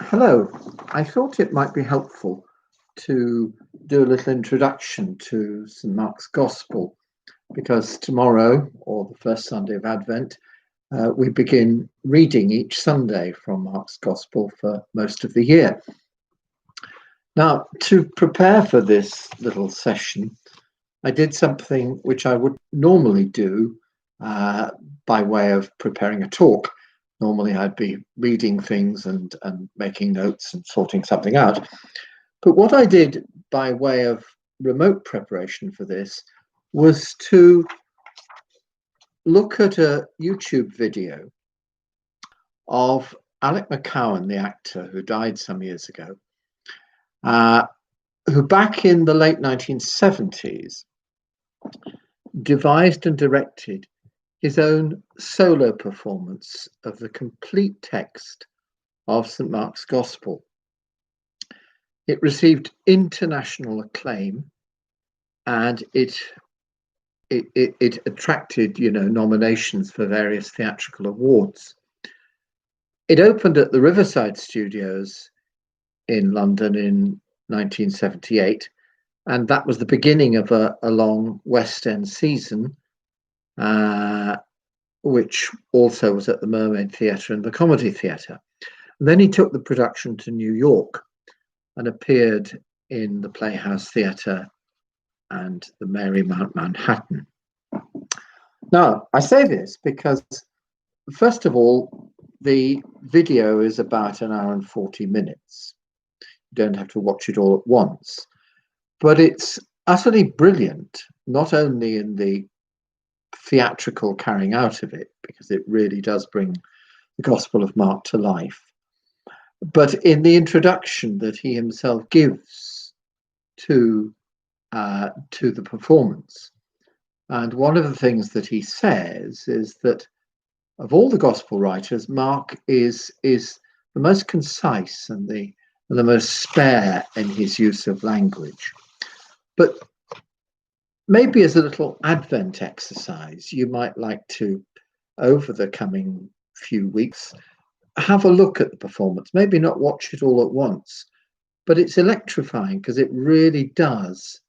Hello. I thought it might be helpful to do a little introduction to St. Mark's Gospel because tomorrow, or the first Sunday of Advent, we begin reading each Sunday from Mark's Gospel for most of the year. Now, to prepare for this little session, I did something which I would normally do by way of preparing a talk. Normally, I'd be reading things and making notes and sorting something out. But what I did by way of remote preparation for this was to look at a YouTube video of Alec McCowan, the actor who died some years ago, who back in the late 1970s devised and directed his own solo performance of the complete text of St. Mark's Gospel. It received international acclaim, and it attracted, nominations for various theatrical awards. It opened at the Riverside Studios in London in 1978, and that was the beginning of a long West End season, which also was at the Mermaid Theatre and the Comedy Theatre. And then he took the production to New York and appeared in the Playhouse Theatre and the Marymount Manhattan. Now, I say this because, first of all, the video is about an hour and 40 minutes. You don't have to watch it all at once, but it's utterly brilliant, not only in the theatrical carrying out of it, because it really does bring the Gospel of Mark to life, but in the introduction that he himself gives to the performance. And one of the things that he says is that of all the Gospel writers, Mark is the most concise and the most spare in his use of language. But maybe as a little Advent exercise, you might like to, over the coming few weeks, have a look at the performance. Maybe not watch it all at once, but it's electrifying because it really does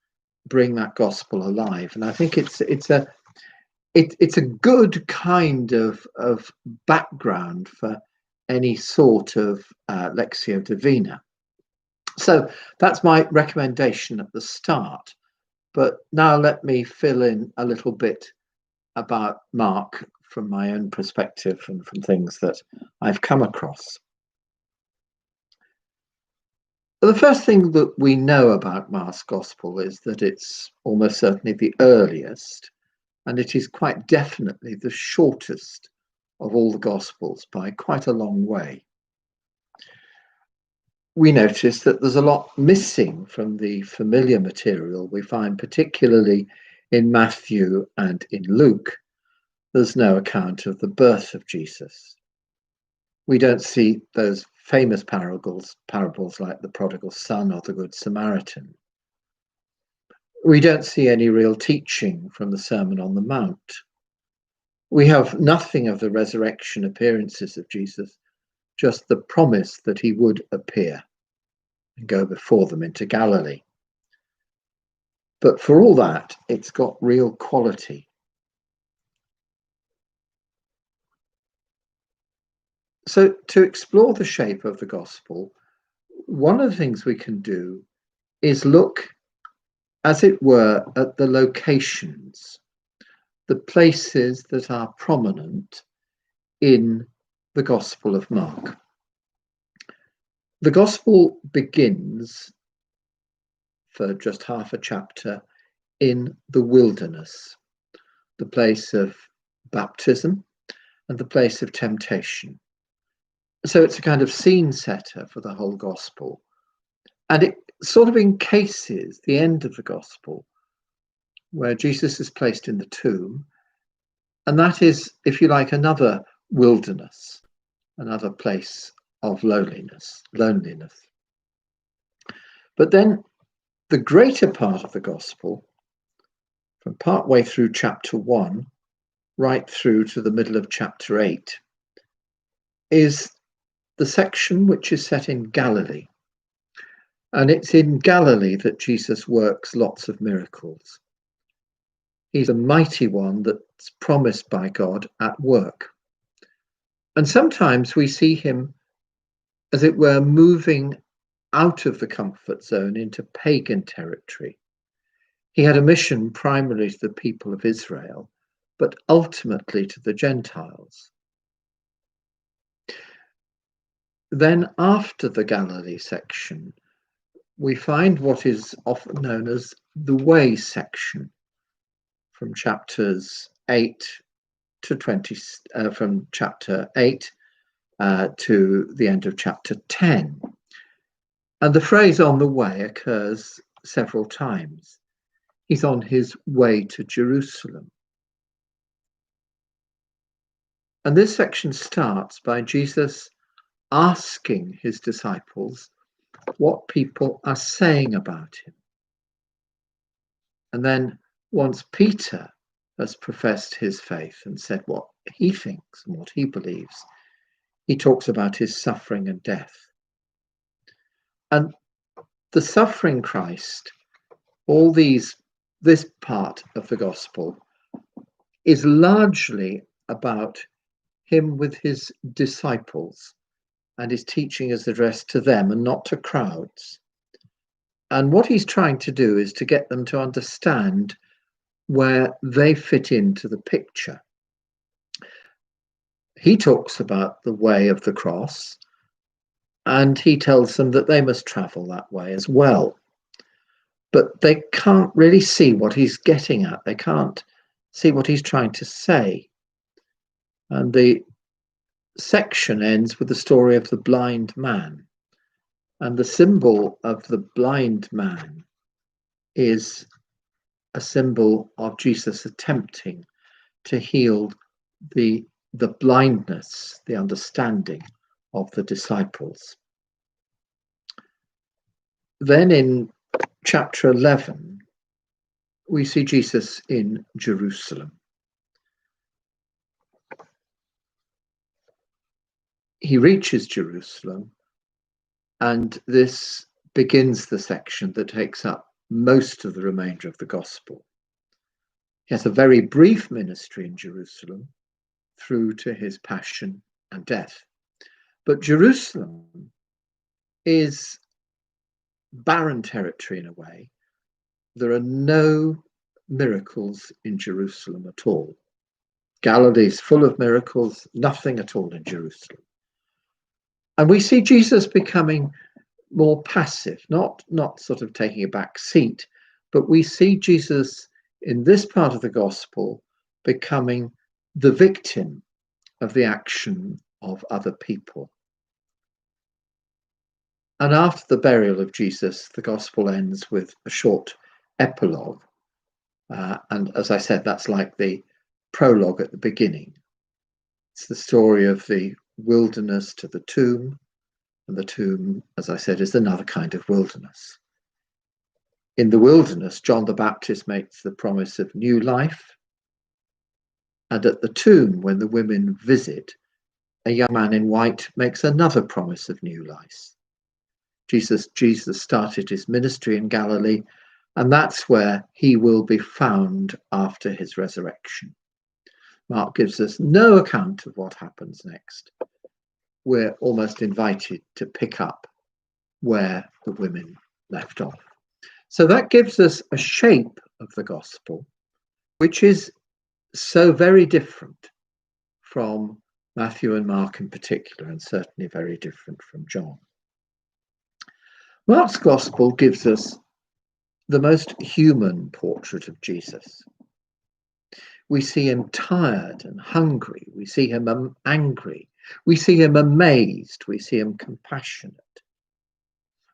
bring that gospel alive. And I think it's a good kind of background for any sort of Lectio Divina. So that's my recommendation at the start. But now let me fill in a little bit about Mark from my own perspective and from things that I've come across. The first thing that we know about Mark's Gospel is that it's almost certainly the earliest, and it is quite definitely the shortest of all the Gospels by quite a long way. We notice that there's a lot missing from the familiar material we find particularly in Matthew and in Luke. There's no account of the birth of Jesus. We don't see those famous parables like the prodigal son or the good Samaritan. We don't see any real teaching from the Sermon on the Mount. We have nothing of the resurrection appearances of Jesus, just the promise that he would appear and go before them into Galilee. But for all that, it's got real quality. So to explore the shape of the gospel, one of the things we can do is look, as it were, at the locations, the places that are prominent in the Gospel of Mark. The gospel begins, for just half a chapter, in the wilderness, the place of baptism and the place of temptation. So it's a kind of scene setter for the whole gospel. And it sort of encases the end of the gospel, where Jesus is placed in the tomb. And that is, if you like, another wilderness, another place of loneliness. But then the greater part of the gospel, from part way through chapter 1, right through to the middle of chapter 8, is the section which is set in Galilee. And it's in Galilee that Jesus works lots of miracles. He's a mighty one that's promised by God at work. And sometimes we see him, as it were, moving out of the comfort zone into pagan territory. He had a mission primarily to the people of Israel, but ultimately to the Gentiles. Then after the Galilee section, we find what is often known as the way section, from chapters 8 to 20, from chapter 8 to the end of chapter 10. And the phrase "on the way" occurs several times. He's on his way to Jerusalem. And this section starts by Jesus asking his disciples what people are saying about him. And then once Peter has professed his faith and said what he thinks and what he believes, he talks about his suffering and death. And the suffering Christ, this part of the gospel is largely about him with his disciples, and his teaching is addressed to them and not to crowds. And what he's trying to do is to get them to understand where they fit into the picture. He talks about the way of the cross, and he tells them that they must travel that way as well. But they can't really see what he's getting at. They can't see what he's trying to say. And the section ends with the story of the blind man. And the symbol of the blind man is a symbol of Jesus attempting to heal the blindness, the understanding of the disciples. Then in chapter 11, we see Jesus in Jerusalem. He reaches Jerusalem, and this begins the section that takes up most of the remainder of the gospel. He has a very brief ministry in Jerusalem through to his passion and death. But Jerusalem is barren territory in a way. There are no miracles in Jerusalem at all. Galilee is full of miracles, nothing at all in Jerusalem. And we see Jesus becoming more passive, not sort of taking a back seat, but we see Jesus in this part of the gospel becoming the victim of the action of other people. And after the burial of Jesus, the gospel ends with a short epilogue. And as I said, that's like the prologue at the beginning. It's the story of the wilderness to the tomb. And the tomb, as I said, is another kind of wilderness. In the wilderness, John the Baptist makes the promise of new life. And at the tomb, when the women visit, a young man in white makes another promise of new life. Jesus started his ministry in Galilee, and that's where he will be found after his resurrection. Mark gives us no account of what happens next. We're almost invited to pick up where the women left off. So that gives us a shape of the gospel, which is so very different from Matthew and Mark in particular, and certainly very different from John. Mark's gospel gives us the most human portrait of Jesus. We see him tired and hungry. We see him angry. We see him amazed. We see him compassionate.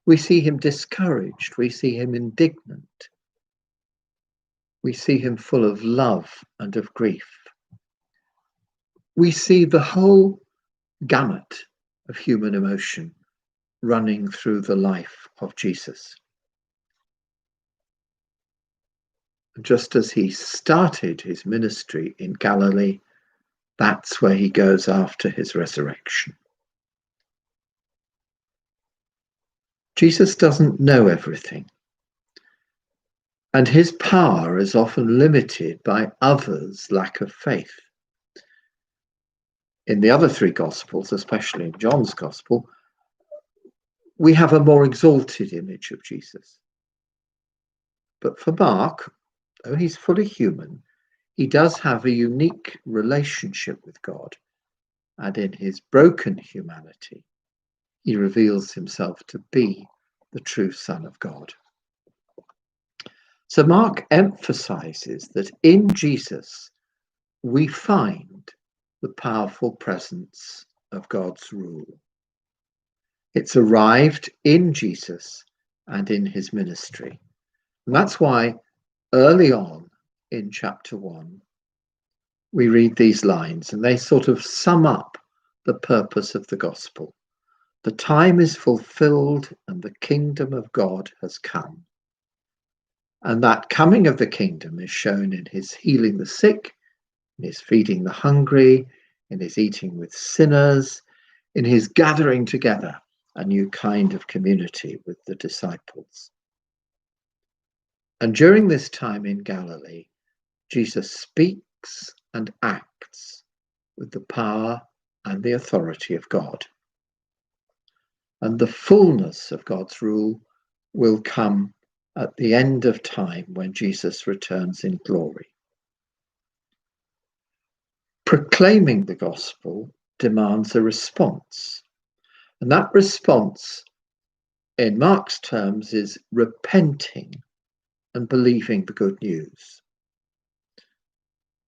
We see him discouraged. We see him indignant. We see him full of love and of grief. We see the whole gamut of human emotion running through the life of Jesus. Just as he started his ministry in Galilee, that's where he goes after his resurrection. Jesus doesn't know everything, and his power is often limited by others' lack of faith. In the other three Gospels, especially in John's Gospel, we have a more exalted image of Jesus. But for Mark, though he's fully human, he does have a unique relationship with God, and in his broken humanity, he reveals himself to be the true Son of God. So Mark emphasizes that in Jesus, we find the powerful presence of God's rule. It's arrived in Jesus and in his ministry. And that's why early on in chapter 1, we read these lines, and they sort of sum up the purpose of the gospel. The time is fulfilled and the kingdom of God has come. And that coming of the kingdom is shown in his healing the sick, in his feeding the hungry, in his eating with sinners, in his gathering together a new kind of community with the disciples. And during this time in Galilee, Jesus speaks and acts with the power and the authority of God. And the fullness of God's rule will come at the end of time when Jesus returns in glory. Proclaiming the gospel demands a response. And that response, in Mark's terms, is repenting and believing the good news.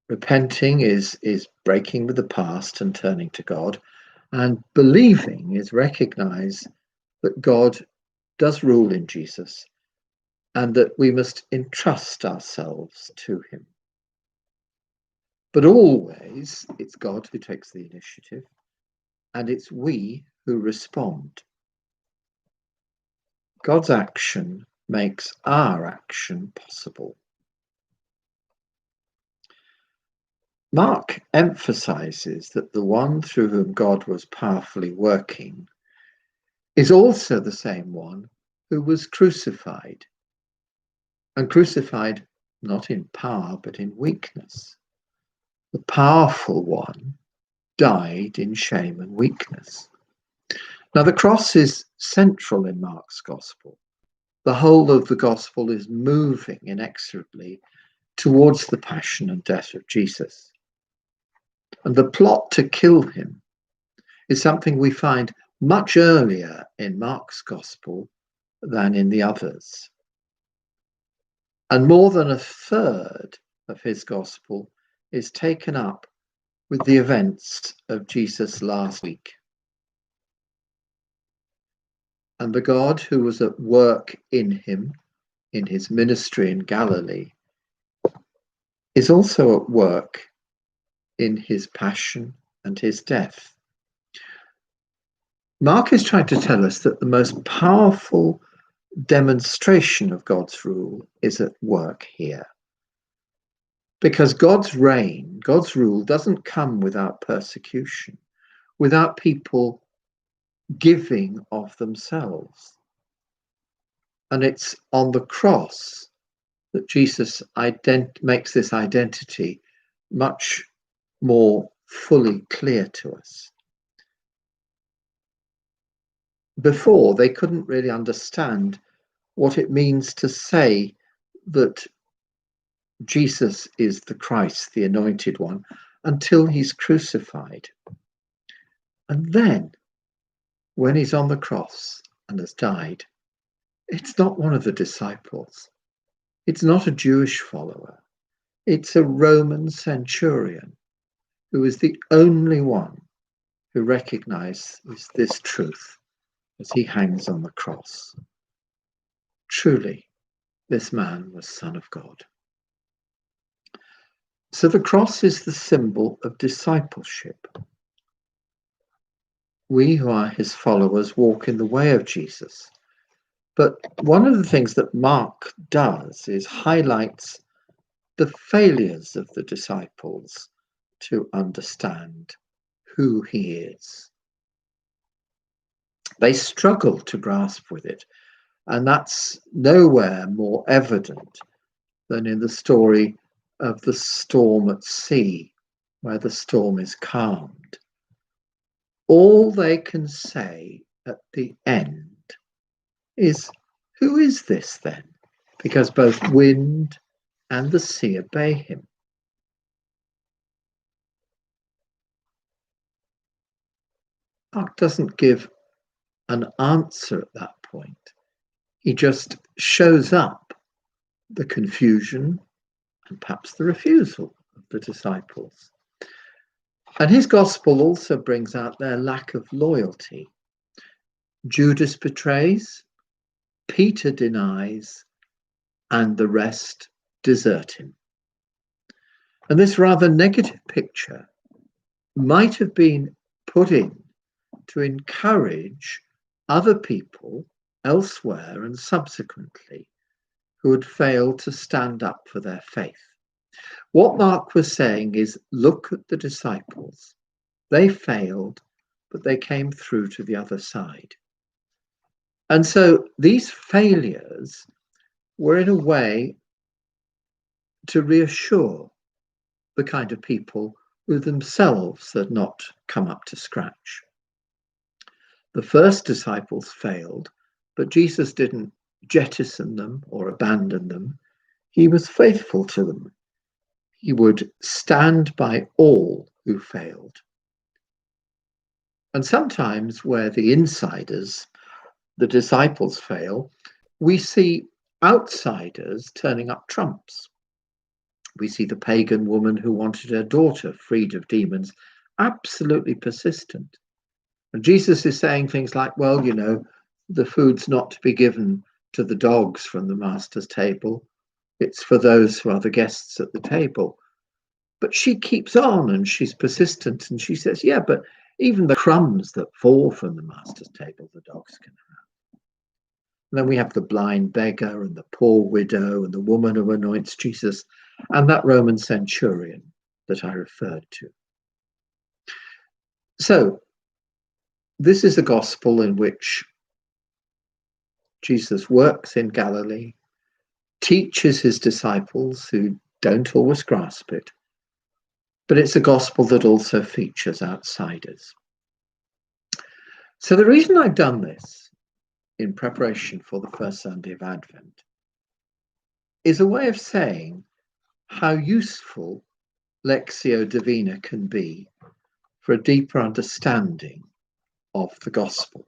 Repenting is breaking with the past and turning to God, and believing is recognize that God does rule in Jesus and that we must entrust ourselves to him. But always it's God who takes the initiative, and it's we who respond. God's action makes our action possible. Mark emphasizes that the one through whom God was powerfully working is also the same one who was crucified, and crucified not in power but in weakness. The powerful one died in shame and weakness. Now, the cross is central in Mark's gospel. The whole of the gospel is moving inexorably towards the passion and death of Jesus. And the plot to kill him is something we find much earlier in Mark's gospel than in the others. And more than a third of his gospel is taken up with the events of Jesus' last week. And the God who was at work in him, in his ministry in Galilee, is also at work in his passion and his death. Mark is trying to tell us that the most powerful demonstration of God's rule is at work here. Because God's reign, God's rule doesn't come without persecution, without people giving of themselves. And it's on the cross that Jesus makes this identity much more fully clear to us. Before, they couldn't really understand what it means to say that Jesus is the Christ, the anointed one, until he's crucified. And then, when he's on the cross and has died, it's not one of the disciples. It's not a Jewish follower. It's a Roman centurion who is the only one who recognizes this truth as he hangs on the cross. Truly, this man was Son of God. So the cross is the symbol of discipleship. We who are his followers walk in the way of Jesus. But one of the things that Mark does is highlights the failures of the disciples to understand who he is. They struggle to grasp with it. And that's nowhere more evident than in the story of the storm at sea, where the storm is calmed. All they can say at the end is, "Who is this then?" Because both wind and the sea obey him. Mark doesn't give an answer at that point. He just shows up the confusion and perhaps the refusal of the disciples. And his gospel also brings out their lack of loyalty. Judas betrays, Peter denies, and the rest desert him. And this rather negative picture might have been put in to encourage other people elsewhere and subsequently who had failed to stand up for their faith. What Mark was saying is, look at the disciples. They failed, but they came through to the other side. And so these failures were in a way to reassure the kind of people who themselves had not come up to scratch. The first disciples failed, but Jesus didn't jettison them or abandon them. He was faithful to them. He would stand by all who failed. And sometimes where the insiders, the disciples, fail, we see outsiders turning up trumps. We see the pagan woman who wanted her daughter freed of demons, absolutely persistent. And Jesus is saying things like, well, you know, the food's not to be given to the dogs from the master's table. It's for those who are the guests at the table. But she keeps on and she's persistent and she says, yeah, but even the crumbs that fall from the master's table, the dogs can have. And then we have the blind beggar and the poor widow and the woman who anoints Jesus and that Roman centurion that I referred to. So this is a gospel in which Jesus works in Galilee, teaches his disciples who don't always grasp it, but it's a gospel that also features outsiders. So the reason I've done this in preparation for the first Sunday of Advent is a way of saying how useful Lectio Divina can be for a deeper understanding of the gospel.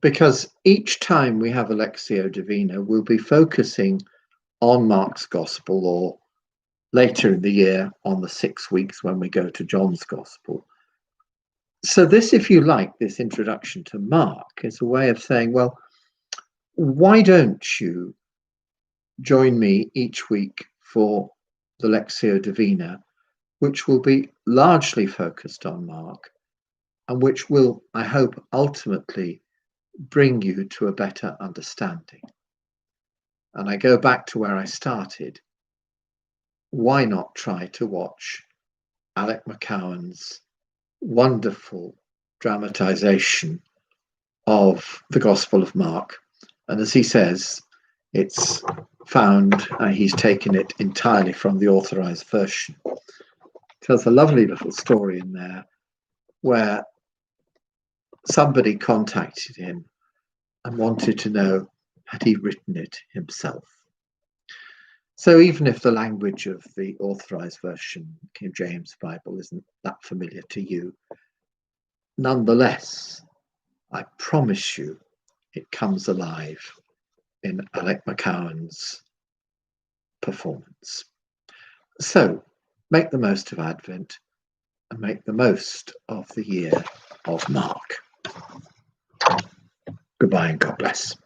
Because each time we have a Lectio Divina, we'll be focusing on Mark's gospel, or later in the year on the 6 weeks when we go to John's gospel. So this, if you like, this introduction to Mark is a way of saying, well, why don't you join me each week for the Lectio Divina, which will be largely focused on Mark and which will, I hope, ultimately bring you to a better understanding. And I go back to where I started. Why not try to watch Alec McCowan's wonderful dramatization of the Gospel of Mark? And as he says, it's found, he's taken it entirely from the authorized version. Tells a lovely little story in there where somebody contacted him and wanted to know, had he written it himself? So even if the language of the authorized version, King James Bible, isn't that familiar to you, nonetheless, I promise you it comes alive in Alec McCowan's performance. So make the most of Advent and make the most of the year of Mark. Goodbye and God bless.